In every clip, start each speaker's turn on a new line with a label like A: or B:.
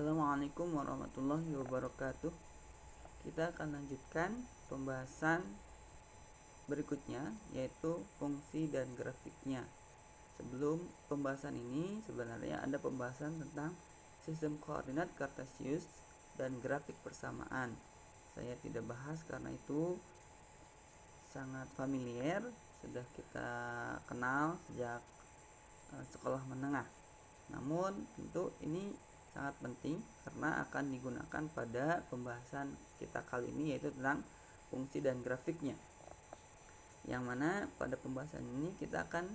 A: Assalamualaikum warahmatullahi wabarakatuh. Kita akan lanjutkan pembahasan berikutnya, yaitu fungsi dan grafiknya. Sebelum pembahasan ini sebenarnya ada pembahasan tentang sistem koordinat Kartesius dan grafik persamaan. Saya tidak bahas karena itu sangat familiar, sudah kita kenal sejak sekolah menengah. Namun tentu ini sangat penting karena akan digunakan pada pembahasan kita kali ini, yaitu tentang fungsi dan grafiknya. Yang mana pada pembahasan ini kita akan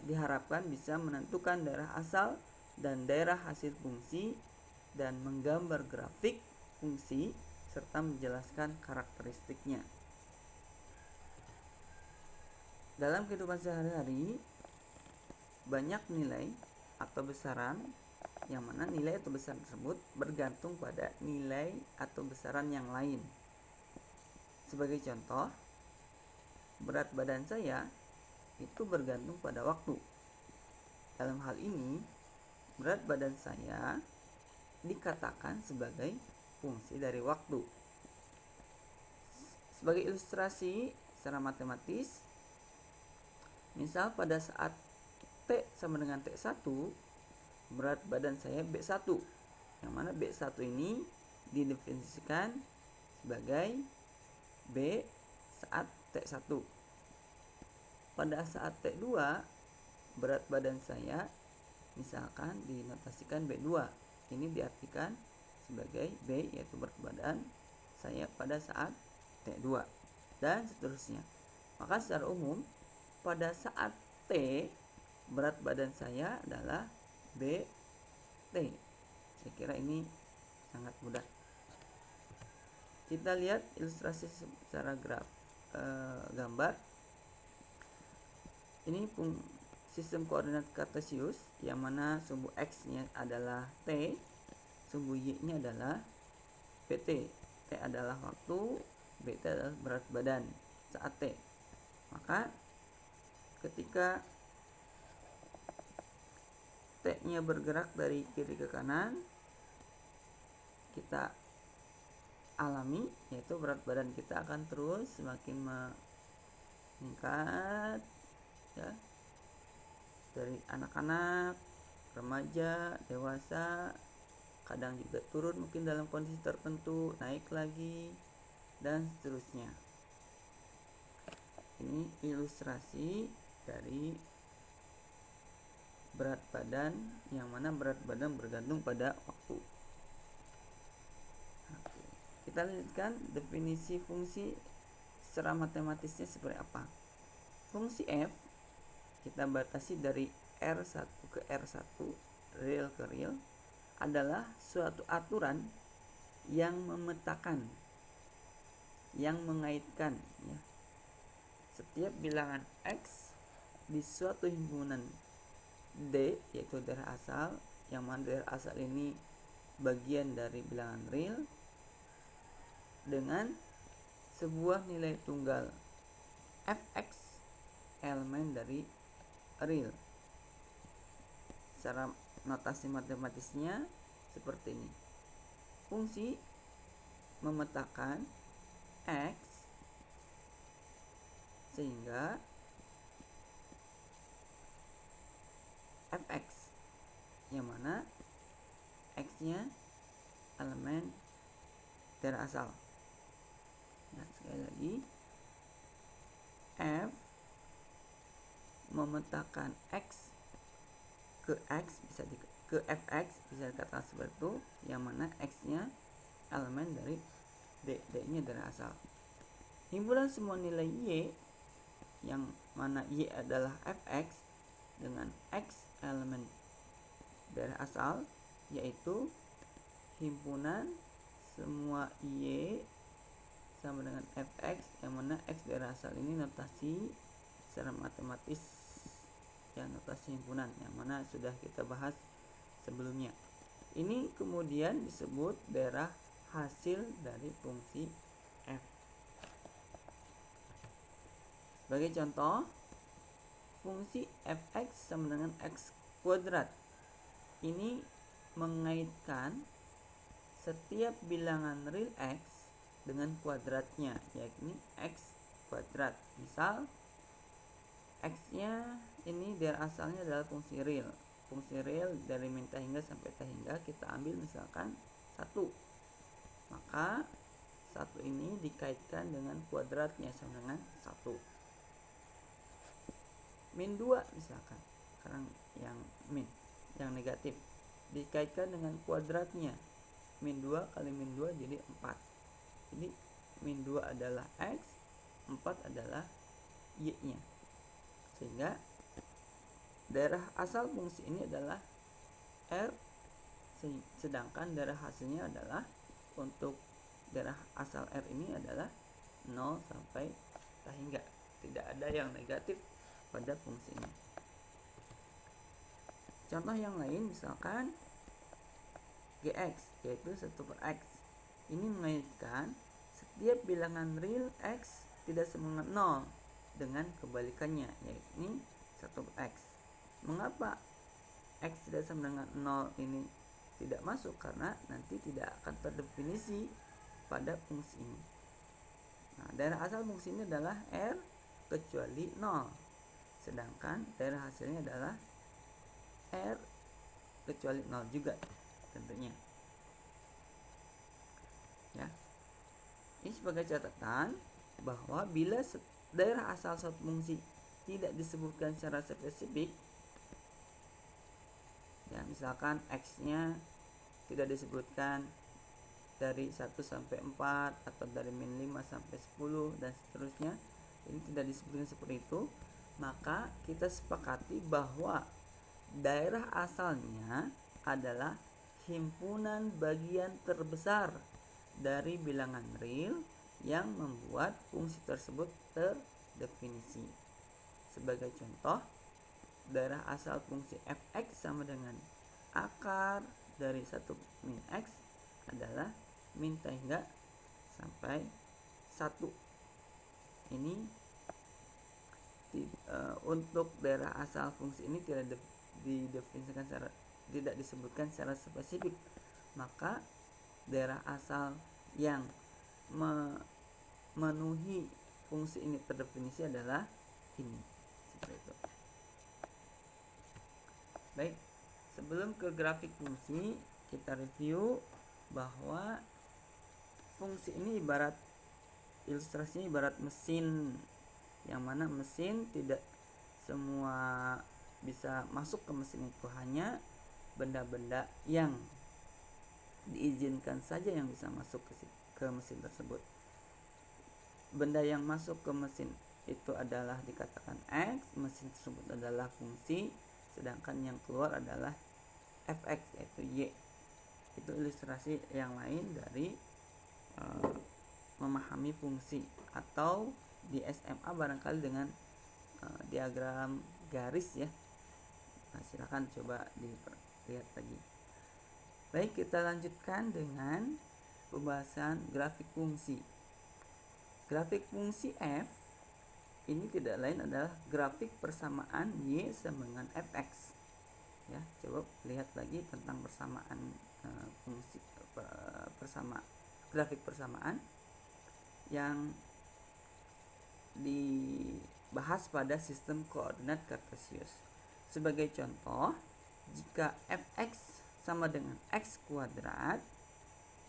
A: diharapkan bisa menentukan daerah asal dan daerah hasil fungsi dan menggambar grafik fungsi serta menjelaskan karakteristiknya. Dalam kehidupan sehari-hari banyak nilai atau besaran yang mana nilai atau besaran tersebut bergantung pada nilai atau besaran yang lain. Sebagai contoh, berat badan saya itu bergantung pada waktu. Dalam hal ini, berat badan saya dikatakan sebagai fungsi dari waktu. Sebagai ilustrasi secara matematis, misal pada saat T sama dengan T1, berat badan saya B1, yang mana B1 ini didefinisikan sebagai B saat T1. Pada saat T2, berat badan saya misalkan dinotasikan B2. Ini diartikan sebagai B, yaitu berat badan saya pada saat T2, dan seterusnya. Maka secara umum pada saat T, berat badan saya adalah BT. Saya kira ini sangat mudah. Kita lihat ilustrasi secara gambar. Ini sistem koordinat Kartesius, yang mana sumbu X-nya adalah T, sumbu Y-nya adalah PT. T adalah waktu, BT adalah berat badan saat T. Maka ketika T-nya bergerak dari kiri ke kanan, kita alami, yaitu berat badan kita akan terus semakin meningkat, ya, dari anak-anak, remaja, dewasa, kadang juga turun mungkin dalam kondisi tertentu, naik lagi, dan seterusnya. Ini ilustrasi dari berat badan, yang mana berat badan bergantung pada waktu. Kita lihatkan definisi fungsi secara matematisnya seperti apa. Fungsi f kita batasi dari R1 ke R1, real ke real, adalah suatu aturan yang memetakan, yang mengaitkan, ya, setiap bilangan X di suatu himpunan D, yaitu daerah asal, yang mana daerah asal ini bagian dari bilangan real, dengan sebuah nilai tunggal fx, elemen dari real. Secara notasi matematisnya seperti ini. Fungsi memetakan X sehingga fx, yang mana X-nya elemen daerah asal. Nah, sekali lagi, F memetakan X ke X ke fx bisa dikatakan seperti itu, yang mana X-nya elemen dari D-nya daerah asal. Himpunan semua nilai Y, yang mana Y adalah fx, dengan X elemen daerah asal, yaitu himpunan semua Y sama dengan fx, yang mana X daerah asal ini notasi secara matematis, ya, notasi himpunan, yang mana sudah kita bahas sebelumnya. Ini kemudian disebut daerah hasil dari fungsi f. Sebagai contoh, fungsi fx sama dengan x kuadrat. Ini mengaitkan setiap bilangan real x dengan kuadratnya, yakni x kuadrat. Misal x-nya ini dari asalnya adalah fungsi real. Fungsi real dari min t hingga sampai t hingga kita ambil misalkan 1. Maka 1 ini dikaitkan dengan kuadratnya sama dengan 1. Min 2 misalkan, sekarang yang min, yang negatif, dikaitkan dengan kuadratnya. Min 2 kali min 2 jadi 4. Jadi min 2 adalah x, 4 adalah y-nya. Sehingga daerah asal fungsi ini adalah R, sedangkan daerah hasilnya adalah, untuk daerah asal R ini adalah 0 sampai t hingga. Tidak ada yang negatif pada fungsi ini. Contoh yang lain misalkan Gx, yaitu 1/x. Ini mengaitkan setiap bilangan real x tidak sama dengan 0 dengan kebalikannya, yakni 1/x. Mengapa x tidak sama dengan 0 ini tidak masuk? Karena nanti tidak akan terdefinisi pada fungsi ini. Nah, daerah asal fungsi ini adalah R kecuali 0. Sedangkan daerah hasilnya adalah R kecuali 0 juga tentunya. Ya. Ini sebagai catatan bahwa bila daerah asal suatu fungsi tidak disebutkan secara spesifik, ya misalkan x-nya tidak disebutkan dari 1 sampai 4 atau dari min 5 sampai 10 dan seterusnya, ini tidak disebutkan seperti itu, maka kita sepakati bahwa daerah asalnya adalah himpunan bagian terbesar dari bilangan real yang membuat fungsi tersebut terdefinisi. Sebagai contoh, daerah asal fungsi fx sama dengan akar dari 1 min x adalah min t hingga sampai 1. Ini untuk daerah asal fungsi ini tidak didefinisikan secara, tidak disebutkan secara spesifik. Maka daerah asal yang memenuhi fungsi ini terdefinisi adalah ini, seperti itu. Baik, sebelum ke grafik fungsi, kita review bahwa fungsi ini ibarat, ilustrasinya ibarat mesin, yang mana mesin tidak semua bisa masuk ke mesin itu, hanya benda-benda yang diizinkan saja yang bisa masuk ke mesin tersebut. Benda yang masuk ke mesin itu adalah dikatakan X, mesin tersebut adalah fungsi, sedangkan yang keluar adalah fx yaitu y. Itu ilustrasi yang lain dari memahami fungsi, atau di SMA barangkali dengan diagram garis ya. Nah, silakan coba dilihat lagi. Baik, kita lanjutkan dengan pembahasan grafik fungsi. Grafik fungsi f ini tidak lain adalah grafik persamaan y sama dengan fx. Ya, coba lihat lagi tentang persamaan fungsi grafik persamaan yang dibahas pada sistem koordinat kartesius. Sebagai contoh, jika fx sama dengan x kuadrat,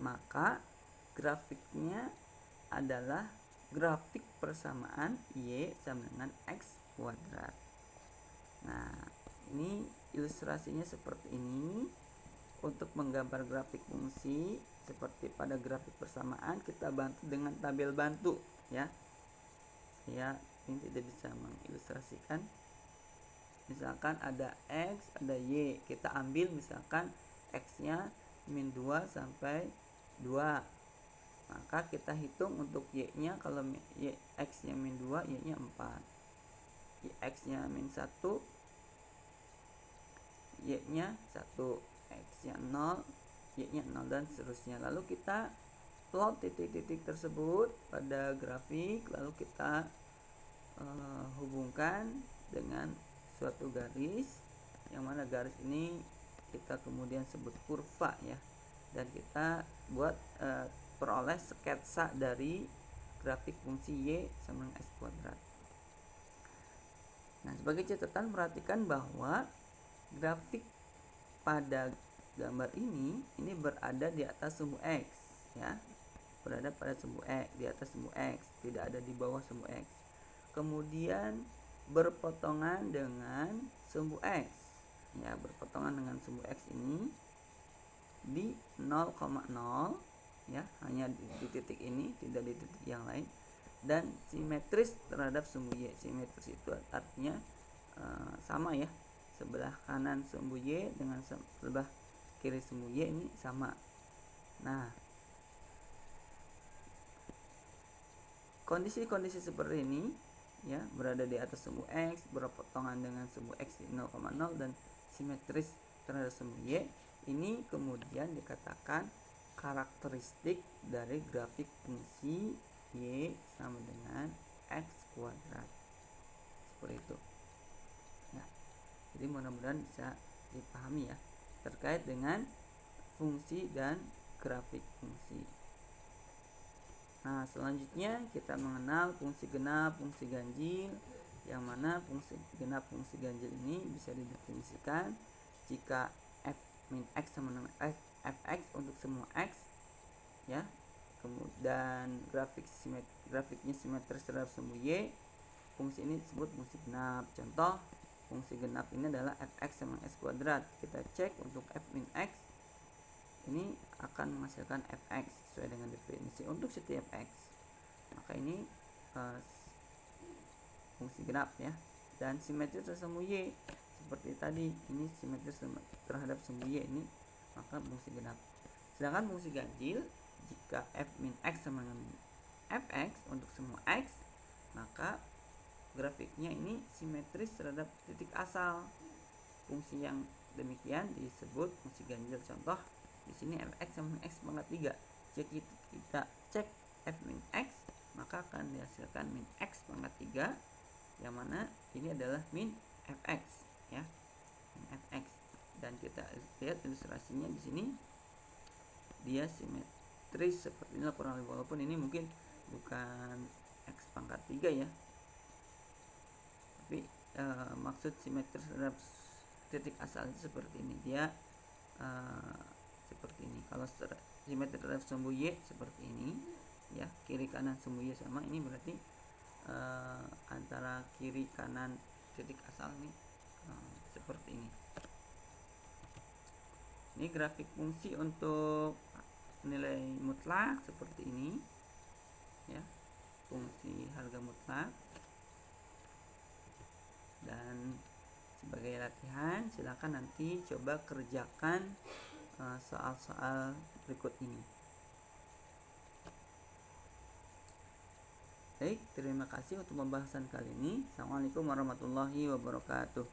A: maka grafiknya adalah grafik persamaan y sama dengan x kuadrat. Nah, ini ilustrasinya seperti ini. Untuk menggambar grafik fungsi seperti pada grafik persamaan, kita bantu dengan tabel bantu ya. Saya ini tidak bisa mengilustrasikan. Misalkan ada x, ada y, kita ambil misalkan x-nya min 2 sampai 2. Maka kita hitung untuk y-nya, kalau x-nya min 2, y-nya 4. X-nya min 1, y-nya 1. X-nya 0, y-nya 0, dan seterusnya. Lalu kita plot titik-titik tersebut pada grafik, lalu kita hubungkan dengan suatu garis, yang mana garis ini kita kemudian sebut kurva ya, dan kita buat peroleh sketsa dari grafik fungsi y sama dengan x kuadrat. Nah, sebagai catatan perhatikan bahwa grafik pada gambar ini berada di atas sumbu x ya. Berada pada sumbu x, di atas sumbu x, tidak ada di bawah sumbu x. Kemudian berpotongan dengan sumbu x. Ya, berpotongan dengan sumbu x ini di 0,0 ya, hanya di titik ini, tidak di titik yang lain, dan simetris terhadap sumbu y. Simetris itu artinya sama ya, sebelah kanan sumbu y dengan sebelah kiri sumbu y ini sama. Nah, kondisi-kondisi seperti ini ya, berada di atas sumbu x, berpotongan dengan sumbu x di 0,0 dan simetris terhadap sumbu y, ini kemudian dikatakan karakteristik dari grafik fungsi y sama dengan x kuadrat. Seperti itu ya. Jadi mudah-mudahan bisa dipahami ya terkait dengan fungsi dan grafik fungsi. Nah, selanjutnya kita mengenal fungsi genap, fungsi ganjil, yang mana fungsi genap, fungsi ganjil ini bisa didefinisikan jika f min x sama dengan fx untuk semua x ya. Kemudian grafiknya simetris terhadap sumbu y, fungsi ini disebut fungsi genap. Contoh fungsi genap ini adalah fx sama x kuadrat. Kita cek untuk f min x ini akan menghasilkan fx sesuai dengan definisi untuk setiap x. Maka ini fungsi genap ya. Dan simetris terhadap sumbu y seperti tadi, ini simetris terhadap sumbu y ini, maka fungsi genap. Sedangkan fungsi ganjil, jika f min x sama dengan fx untuk semua x, maka grafiknya ini simetris terhadap titik asal. Fungsi yang demikian disebut fungsi ganjil. Contoh di sini fx sama dengan x pangkat 3. Jika kita cek f min x, maka akan dihasilkan min x pangkat 3, yang mana ini adalah min fx ya, min fx. Dan kita lihat ilustrasinya di sini, dia simetris seperti ini kurang lebih, walaupun ini mungkin bukan x pangkat 3 ya, tapi maksud simetris terhadap titik asal itu seperti ini. Dia seperti ini. Kalau simetris terhadap sumbu y seperti ini ya, kiri kanan sumbu y sama, ini berarti antara kiri kanan titik asal ini seperti ini. Ini grafik fungsi untuk nilai mutlak seperti ini ya, fungsi harga mutlak. Dan sebagai latihan, silakan nanti coba kerjakan soal-soal berikut ini. Baik, terima kasih untuk pembahasan kali ini. Assalamualaikum warahmatullahi wabarakatuh.